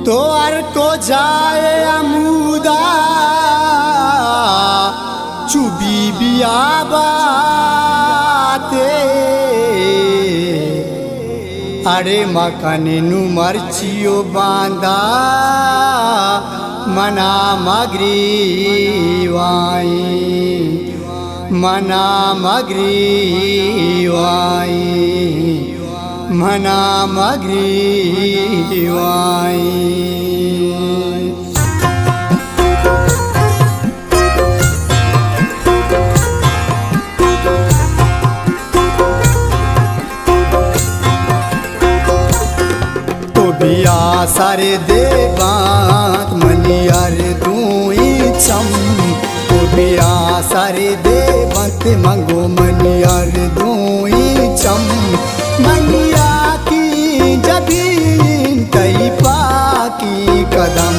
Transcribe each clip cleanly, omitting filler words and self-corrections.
तो अर को जाए अमूदा चुबी बियाबाते अरे मकाने नु मर्चियो बांदा मना मगरीवाई मना मगरीवाई मना मगरीवाई बिया सारे देवात मनियार दूई चम तो बिया सारे देवत मंगो मनियार दूई चम मनिया की जबीन कई पाकी कदम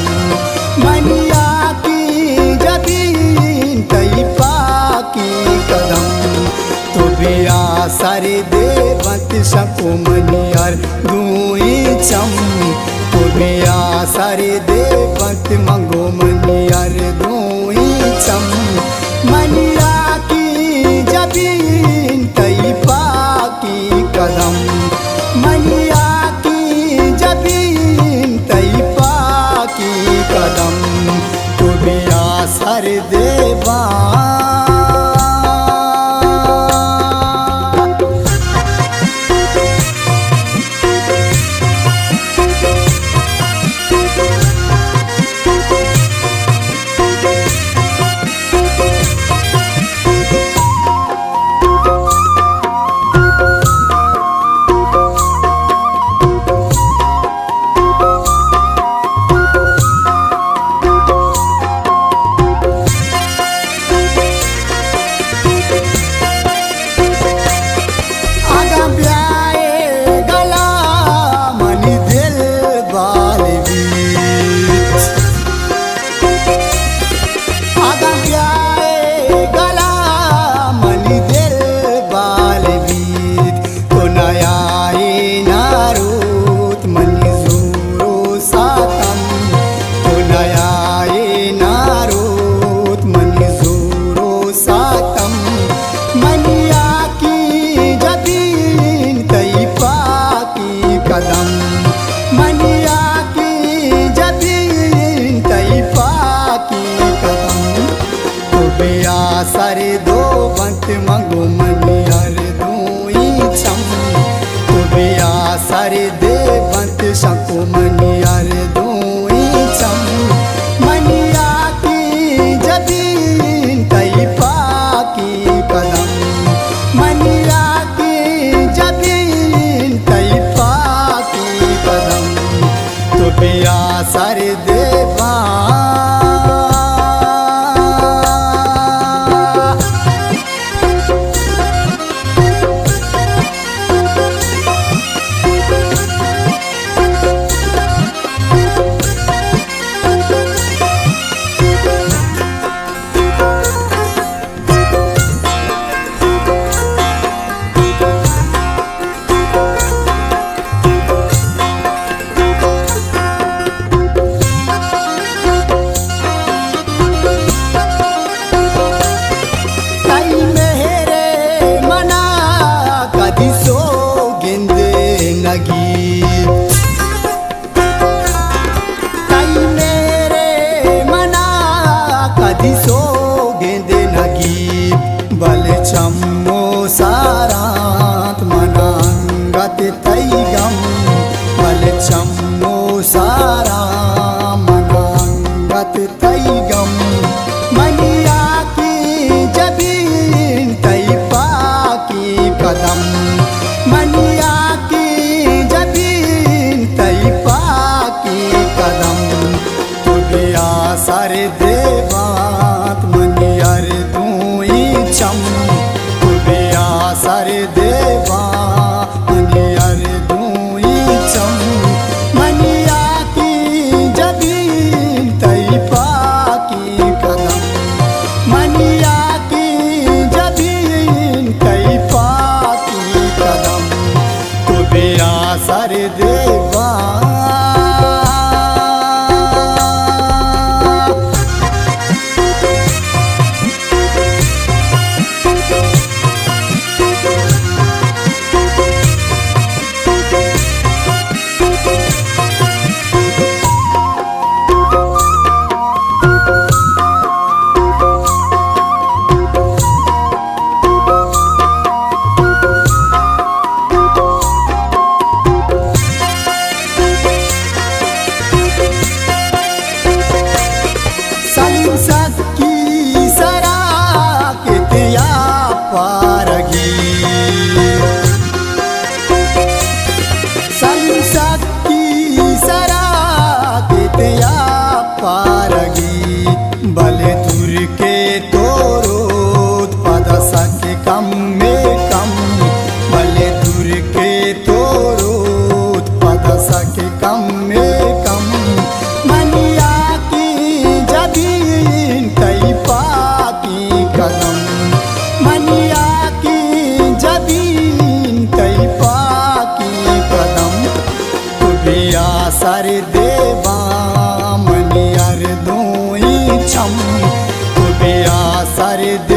मनिया की जबीन कई पाकी कदम तो बिया सारे देवत सको मनियार दूई चम तो बिया सारे देवत मंगो मनियार दूई चम मनिया की जबीन कई पाकी कदम मनिया की जबीन कई पाकी कदम तो बिया सारे देवा कदम मनिया की जबीन कई पाकी कदम तो बिया सारे दो बंत मंगो मनियार दूई चम तो बिया सारे दे बंत सको मनियार दूई चम मनिया की जबीन कई पाकी कदम मनिया की जबीन कई तो बिया सारे देवा सर देवा मनियर दोई छम तो बिया सर दे